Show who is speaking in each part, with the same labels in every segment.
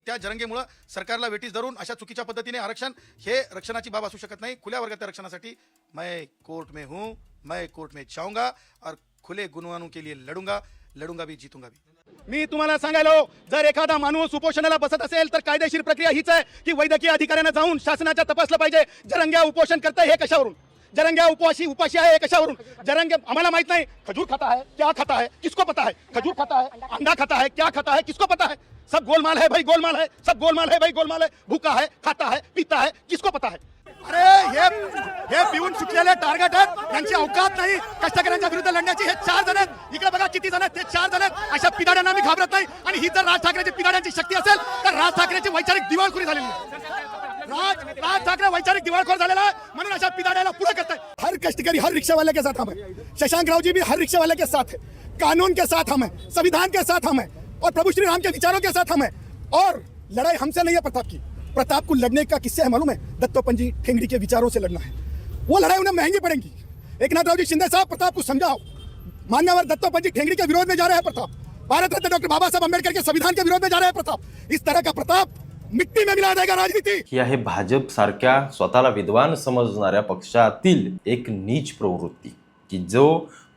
Speaker 1: त्या जरंगेमुळे सरकारला वेटीस धरून अशा चुकीच्या पद्धतीने आरक्षण हे रक्षणाची बाब असू शकत नाही। खुल्या वर्गाच्या रक्षणासाठी मैं कोर्ट में हूँ, मैं कोर्ट में जाऊंगा और खुले गुणवानों के लिए लढूंगा भी जीतूंगा भी। मी तुम्हाला सांगायलो, जर एखादा माणूस उपोषणाला बसत असेल तर कायदेशीर प्रक्रिया हीच आहे की वैद्यकीय अधिकाऱ्यांना जाऊन शासनाच्या तपासलं पाहिजे जरंग्या उपोषण करताय हे कशावरून, जरंग्या उपाशी आहे कशावरून। जरंगे आम्हाला माहित नाही खजूर खाता है क्या खाता है किसको पता है, खजूर खाता है अंडा खाता है क्या खाता है किसको पता है, सब गोलमाल है भाई, गोलमाल है, सब गोलमाल है भाई, गोलमाल है। भूखा है खाता है पीता है किसको पता है। अरे हे पिऊन सुटलेले टार्गेट आहेत, यांची अवकात नाही कष्टकऱ्यांच्या विरुद्ध लढण्याची। हे 4 जण आहेत, इकडे बघा किती जण आहेत, ते 4 जण आहेत। अशा पिदाड्यांना मी घाबरत नाही आणि ही जर राज ठाकरेची पिदाड्यांची शक्ती असेल तर राज ठाकरेची वैचारिक दिवाळखोरी झालेली आहे। राज ठाकरे वैचारिक दिवाळखोर झालेला है, म्हणून अशा पिदाड्याला पुढे करताय। हर कष्टकरी हर रिक्शा वाले के साथ हम हैं, शशांक राव जी भी हर रिक्शा वाले के साथ है, कानून के साथ हम हैं, संविधान के साथ हम हैं और प्रभु श्री राम के विचारों के साथ हम हैं। और लड़ाई हमसे नहीं है प्रताप की, प्रताप को लड़ने का किससे है मालूम है, दत्तोपंत ठेंगड़ी के विचारों से लड़ना है। वो लड़ाई उन्हें महंगी पड़ेगी। एकनाथ जी शिंदे साहब प्रताप को समझाओ, मान्यवर दत्तोपंत ठेंगड़ी के विरोध में जा रहे हैं प्रताप, भारत रत्न डॉक्टर बाबा साहब अम्बेडकर के संविधान के विरोध में जा रहे हैं प्रताप। इस तरह का प्रताप मिट्टी में मिला जाएगा राजनीति।
Speaker 2: ही आहे भाजप सारख्या स्वतःला विद्वान समजणाऱ्या पक्षातील एक नीच प्रवृत्ती की जो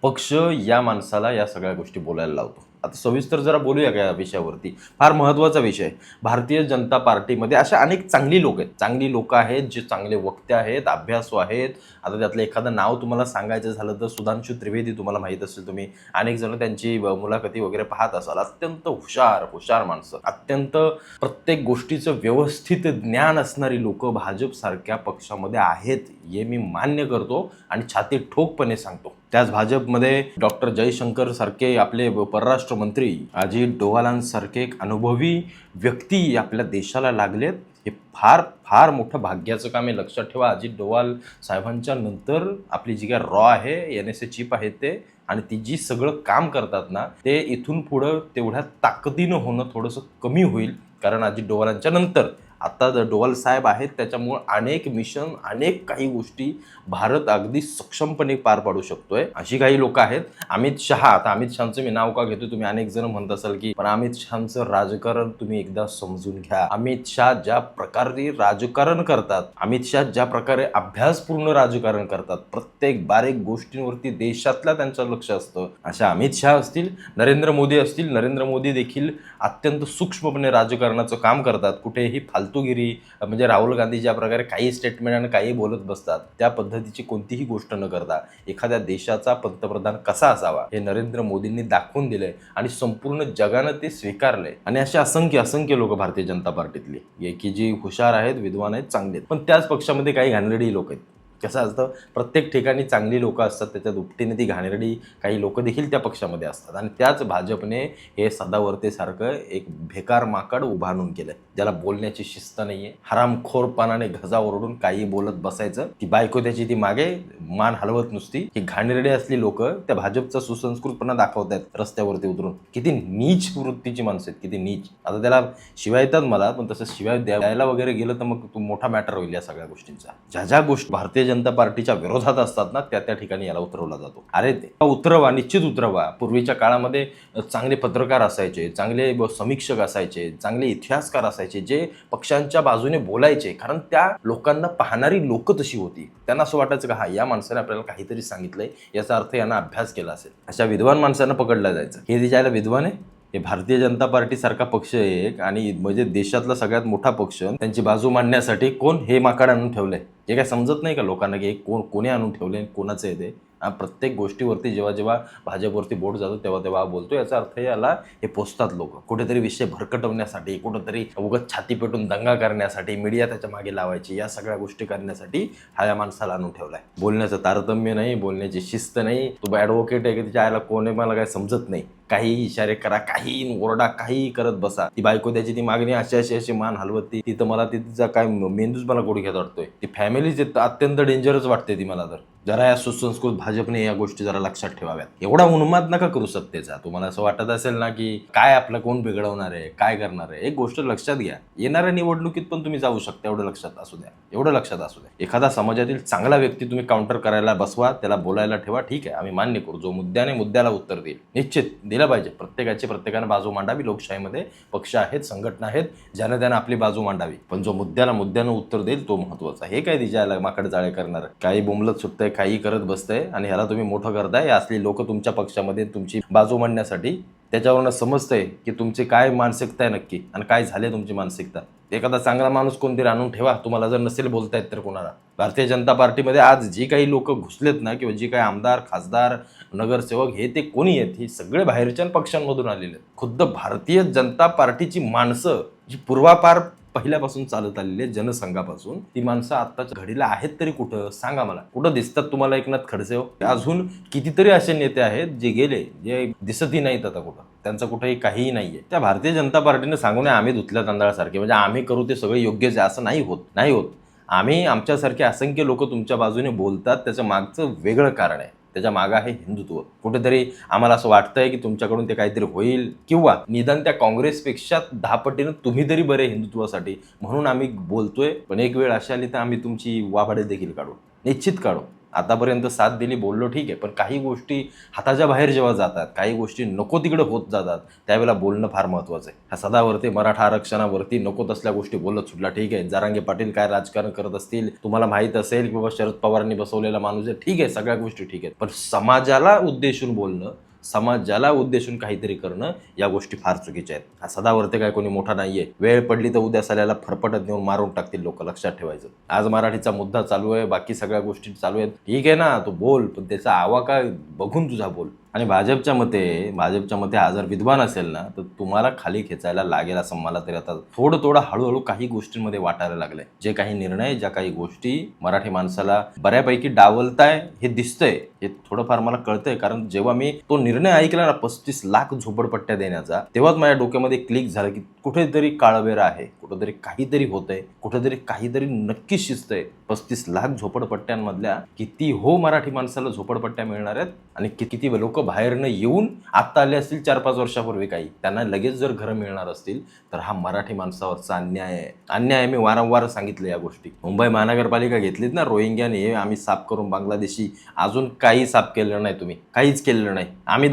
Speaker 2: पक्ष या माणसाला या सगळ्या गोष्टी बोलायला लावतो। आता सविस्तर जरा बोलूया का या विषयावरती, फार महत्त्वाचा विषय। भारतीय जनता पार्टीमध्ये अशा अनेक चांगली लोक आहेत, चांगली लोक आहेत जे चांगले वक्ते आहेत, अभ्यासू आहेत। आता त्यातलं एखादं नाव तुम्हाला सांगायचं झालं तर सुधांशू त्रिवेदी, तुम्हाला माहीत असेल, तुम्ही अनेक जण त्यांची मुलाखती वगैरे पाहत असाल। अत्यंत हुशार माणसं, अत्यंत प्रत्येक गोष्टीचं व्यवस्थित ज्ञान असणारी लोक भाजप सारख्या पक्षामध्ये आहेत हे मी मान्य करतो आणि छाती ठोकपणे सांगतो। त्याच भाजपमध्ये डॉक्टर जयशंकर सारखे आपले परराष्ट्र मंत्री, अजित डोवालांसारखे एक अनुभवी व्यक्ती आपल्या देशाला लागलेत, हे फार मोठं भाग्याचं काम आहे। लक्षात ठेवा, अजित डोवाल साहेबांच्या नंतर आपली जी काय रॉ आहे, NSA चीफ आहेत ते, आणि ती जी सगळं काम करतात ना, ते इथून पुढं तेवढ्या ताकदीनं होणं थोडंसं कमी होईल, कारण अजित डोवालांच्या नंतर आता डोवाल साहेब आहेत, त्याच्यामुळे अनेक मिशन, अनेक काही गोष्टी भारत अगदी सक्षमपणे पार पाडू शकतोय। अशी काही लोक आहेत। अमित शहा, आता अमित शहाचं मी नाव का घेतो, तुम्ही अनेक जण म्हणत असाल की पण अमित शहाचं राजकारण तुम्ही एकदा समजून घ्या। अमित शहा ज्या प्रकारे राजकारण करतात, अमित शहा ज्या प्रकारे अभ्यासपूर्ण राजकारण करतात, प्रत्येक बारीक गोष्टींवरती देशातल्या त्यांचं लक्ष असतं, अशा अमित शहा असतील, नरेंद्र मोदी असतील। नरेंद्र मोदी देखील अत्यंत सूक्ष्मपणे राजकारणाचं काम करतात, कुठेही फालतूगिरी, म्हणजे राहुल गांधी ज्या प्रकारे काही स्टेटमेंट आणि काही बोलत बसतात त्या पद्धतीची कोणतीही गोष्ट न करता एखाद्या देशाचा पंतप्रधान कसा असावा हे नरेंद्र मोदींनी दाखवून दिलंय आणि संपूर्ण जगानं ते स्वीकारलंय। आणि असे असंख्य लोक भारतीय जनता पार्टीतली की जी हुशार आहेत, विद्वान आहेत, चांगले आहेत, पण त्याच पक्षामध्ये काही घाणेरडी लोक आहेत। कसं असतं, प्रत्येक ठिकाणी चांगली लोक असतात, त्याच्या दुपटीने ती घाणेरडी काही लोक देखील त्या पक्षामध्ये असतात। आणि त्याच भाजपने हे सदावर्तेसारखं एक बेकार माकड उभा आणून केलं, ज्याला बोलण्याची शिस्त नाहीये, हरामखोरपणाने घसा ओरडून काही बोलत बसायचं। ती बायको त्याची ती मागे मान हलवत नुसती। ही घाणेरडी असली लोक त्या भाजपचा सुसंस्कृतपणा दाखवतायत रस्त्यावरती उतरून। किती नीच वृत्तीची माणसं आहेत, किती नीच। आता त्याला शिवाय येतात मला, पण तसं शिवाय द्यायला वगैरे गेलं तर मग मोठा मॅटर होईल या सगळ्या गोष्टींचा। ज्या गोष्टी भारतीय जनता पार्टीच्या विरोधात असतात ना, त्या ठिकाणी याला उतरवला जातो। अरे ते उतरवा, निश्चित उतरवा। पूर्वीच्या काळामध्ये चांगले पत्रकार असायचे, चांगले समीक्षक असायचे, चांगले इतिहासकार असायचे जे पक्षांच्या बाजूने बोलायचे, कारण त्या लोकांना पाहणारी लोक तशी होती। त्यांना असं वाटायचं का हा या माणसाने आपल्याला काहीतरी सांगितलंय, याचा अर्थ यांना अभ्यास केला असेल। अशा विद्वान माणसांना पकडलं जायचं। हे त्याच्याला विद्वान आहे, हे भारतीय जनता पार्टी सारखा पक्ष आहे एक, आणि म्हणजे देशातला सगळ्यात मोठा पक्ष, त्यांची बाजू मांडण्यासाठी कोण हे माकड आणून ठेवलंय हे काय समजत नाही का लोकांना की कोणी आणून ठेवलंय, कोणाचं आहे ते। प्रत्येक गोष्टीवरती जेव्हा भाजपवरती बोट जातो तेव्हा बोलतो, याचा अर्थ याला हे पोचतात लोक कुठेतरी विषय भरकटवण्यासाठी, कुठेतरी उगाच छाती पेटून दंगा करण्यासाठी, मीडिया त्याच्या मागे लावायची, या सगळ्या गोष्टी करण्यासाठी हा या माणसाला आणून ठेवलाय। बोलण्याचं तारतम्य नाही, बोलण्याची शिस्त नाही। तो ॲडव्होकेट आहे की त्याच्या आयला कोण आहे मला काय समजत नाही, काही इशारे करा, काही ओरडा, काही करत बसा। ती बायको त्याची ती मागणी अशी मान हलवती, तिथं मला तिचा काय मेंदूच मला गुडघ्यात वाटतोय। ती फॅमिलीच अत्यंत डेंजरस वाटते ती मला। तर जरा या सुसंस्कृत भाजपने या गोष्टी जरा लक्षात ठेवाव्यात। एवढा उन्माद नका करू सत्तेचा। तुम्हाला असं वाटत असेल ना की काय आपलं कोण बिघडवणार आहे, काय करणार आहे, एक गोष्ट लक्षात घ्या, येणाऱ्या निवडणुकीत पण तुम्ही जाऊ शकता, एवढं लक्षात असू द्या, एवढं लक्षात असू द्या। एखादा समाजातील चांगला व्यक्ती तुम्ही काउंटर करायला बसवा, त्याला बोलायला ठेवा, ठीक आहे, आम्ही मान्य करू, जो मुद्द्याला उत्तर देईल, निश्चित दिला दिला पाहिजे. प्रत्येकानं बाजू मांडावी. लोकशाहीमध्ये पक्ष आहेत, संघटना आहेत, ज्यानं त्यानं आपली बाजू मांडावी. पण जो मुद्द्यानं उत्तर देईल तो महत्वाचा. हे काय तिच्या माकड जाळे करणार, काही बोंबलत सुटतंय, काही करत बसतंय आणि ह्याला तुम्ही मोठं करताय. असली लोक तुमच्या पक्षामध्ये तुमची बाजू मांडण्यासाठी त्याच्यावरनं समजतंय की तुमची काय मानसिकता आहे नक्की आणि काय झाले तुमची मानसिकता. एखादा चांगला माणूस कोणतरी आणून ठेवा, तुम्हाला जर नसेल बोलता येत तर कोणाला. भारतीय जनता पार्टीमध्ये आज जी काही लोक घुसलेत ना, किंवा जी काही आमदार, खासदार, नगरसेवक हे ते कोणी आहेत, हे सगळे बाहेरच्या पक्षांमधून आलेले आहेत. खुद्द भारतीय जनता पार्टीची माणसं जी पूर्वापार पहिल्यापासून चालत आलेली आहे, जनसंघापासून, ती माणसं आत्ताच्या घडीला आहेत तरी कुठं सांगा मला. कुठं दिसतात तुम्हाला एकनाथ खडसे? अजून कितीतरी असे नेते आहेत जे गेले, जे दिसतही नाहीत आता कुठं, त्यांचं कुठेही काहीही नाहीये. त्या भारतीय जनता पार्टीने सांगू नये आम्ही धुतल्या तांदळासारखे, म्हणजे आम्ही करू ते सगळे योग्यच आहे असं नाही होत. आम्ही आमच्यासारखे असंख्य लोक तुमच्या बाजूने बोलतात, त्याचं मागचं वेगळं कारण आहे. त्याच्या मागं आहे हिंदुत्व. कुठेतरी आम्हाला असं वाटतंय की तुमच्याकडून ते काहीतरी होईल, किंवा निदान त्या काँग्रेसपेक्षा 10 पटीनं तुम्ही तरी बरे हिंदुत्वासाठी, म्हणून आम्ही बोलतोय. पण एक वेळ अशी आली तर आम्ही तुमची वाभाडे देखील काढू, निश्चित काढू. आतापर्यंत साथ दिली, बोललो, ठीक आहे. पण काही गोष्टी हाताच्या बाहेर जेव्हा जातात, काही गोष्टी नको तिकडे होत जातात, त्यावेळेला बोलणं फार महत्त्वाचं आहे. हा सदावरती मराठा आरक्षणावरती नको तसल्या गोष्टी बोलत सुटला, ठीक आहे. जरांगे पाटील काय राजकारण करत असतील, तुम्हाला माहीत असेल की बाबा शरद पवारांनी बसवलेला माणूस आहे, ठीक आहे, सगळ्या गोष्टी ठीक आहेत. पण समाजाला उद्देशून बोलणं, समाजाला उद्देशून काहीतरी करणं, या गोष्टी फार चुकीच्या आहेत. हा सदावरती काय कोणी मोठा नाहीये. वेळ पडली तर उद्या साल्याला फरफटत नेऊन मारून टाकतील लोक, लक्षात ठेवायचं. आज मराठीचा मुद्दा चालू आहे, बाकी सगळ्या गोष्टी चालू आहेत, ठीक आहे ना, तू बोल, पण त्याचा आवाका बघून तुझा बोल. आणि भाजपच्या मते हा जर विद्वान असेल ना, तर तुम्हाला खाली खेचायला लागेल असं मला तरी आता थोडं हळूहळू काही गोष्टींमध्ये वाटायला लागलंय. जे काही निर्णय, ज्या काही गोष्टी मराठी माणसाला बऱ्यापैकी डावलताय हे दिसतंय, हे थोडंफार मला कळतंय. कारण जेव्हा मी तो निर्णय ऐकला ना 35 लाख झोपडपट्ट्या देण्याचा, तेव्हाच माझ्या डोक्यामध्ये क्लिक झालं की कुठेतरी काळवेरा आहे, कुठेतरी काहीतरी होतंय, कुठेतरी काहीतरी नक्की शिजतंय. 35 लाख झोपडपट्ट्यांमधल्या किती मराठी माणसाला झोपडपट्ट्या मिळणार आहेत, आणि किती लोक बाहेरनं येऊन आत्ता आले असतील 4-5 वर्षापूर्वी, काही त्यांना लगेच जर घरं मिळणार असतील, तर हा मराठी माणसावरचा अन्याय आहे. मी वारंवार सांगितलं या गोष्टी. मुंबई महानगरपालिका घेतलीत ना रोहिंग्याने, हे आम्ही साफ करून बांगलादेशी, अजून काही साफ केलेलं नाही तुम्ही, काहीच केलेलं नाही.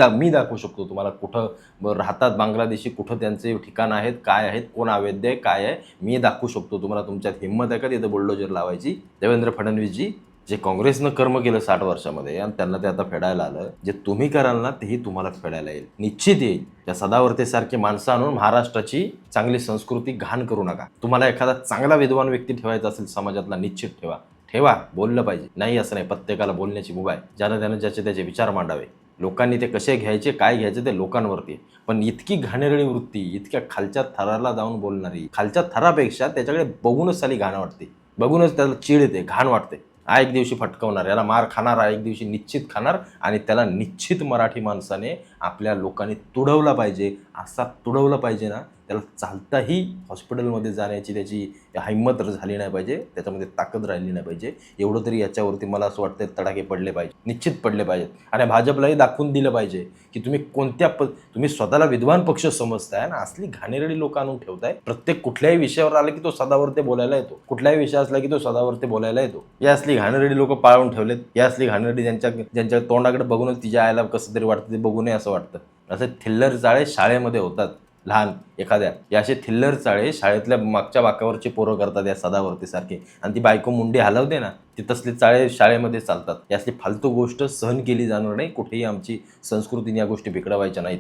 Speaker 2: मी दाखवू शकतो तुम्हाला कुठं राहतात बांगलादेशी, कुठं त्यांचे ठिकाण आहेत, काय आहेत, कोण अवैध आहे, काय आहे, मी दाखवू शकतो तुम्हाला. तुमच्यात हिंमत आहे का तिथं बुलडोजर लावायची? देवेंद्र फडणवीसजी, जे काँग्रेसनं कर्म केलं 60 वर्षामध्ये आणि त्यांना ते आता फेडायला आलं, जे तुम्ही कराल ना तेही तुम्हाला फेडायला येईल, निश्चित येईल. त्या सदावर्तेसारखी माणसं आणून महाराष्ट्राची चांगली संस्कृती घाण करू नका. तुम्हाला एखादा चांगला विद्वान व्यक्ती ठेवायचा असेल समाजातला, निश्चित ठेवा, बोललं पाहिजे. नाही असं नाही, प्रत्येकाला बोलण्याची मुभा आहे. ज्यानं त्यानं ज्याचे त्याचे विचार मांडावे. लोकांनी ते कसे घ्यायचे, काय घ्यायचे ते लोकांवरती. पण इतकी घाणेरडी वृत्ती, इतक्या खालच्या थराला जाऊन बोलणारी, खालच्या थरापेक्षा त्याच्याकडे बघूनच साली घाण वाटते, बघूनच त्याला चिड येते, घाण वाटते. हा एक दिवशी फटकवणार, याला मार खाणार, हा एक दिवशी निश्चित खाणार, आणि त्याला निश्चित मराठी माणसाने, आपल्या लोकांनी तुडवला पाहिजे. असा तुडवलं पाहिजे ना, त्याला चालताही हॉस्पिटलमध्ये जाण्याची त्याची हिंमत झाली नाही पाहिजे, त्याच्यामध्ये ताकद राहिली नाही पाहिजे. एवढं तरी याच्यावरती मला असं वाटतं तडाखे पडले पाहिजे, निश्चित पडले पाहिजेत. आणि भाजपलाही दाखवून दिलं पाहिजे की तुम्ही तुम्ही स्वतःला विद्वान पक्ष समजताय ना, असली घाणेरडी लोक आणून ठेवताय. प्रत्येक कुठल्याही विषयावर आलं की तो सदावरते बोलायला येतो, कुठलाही विषय असला की तो सदावरते बोलायला येतो. या असली घाणेरडी लोक पाळून ठेवलेत. या असली घाणेरडी ज्यांच्या तोंडाकडे बघूनच तिच्या आयला कसं तरी वाटतं, ते बघू नये असं वाटतं. असे थिल्लर चाळे शाळेमध्ये होतात लहान एखाद्या, या असे थिल्लर चाळे शाळेतल्या मागच्या बाकावरची पोरं करतात या सदावरती सारखे, आणि ती बायको मुंडी हलवते ना, ती तसले चाळे शाळेमध्ये चालतात. यातली फालतू गोष्ट सहन केली जाणार नाही. कुठेही आमची संस्कृतीने या गोष्टी बिघडवायच्या नाहीत.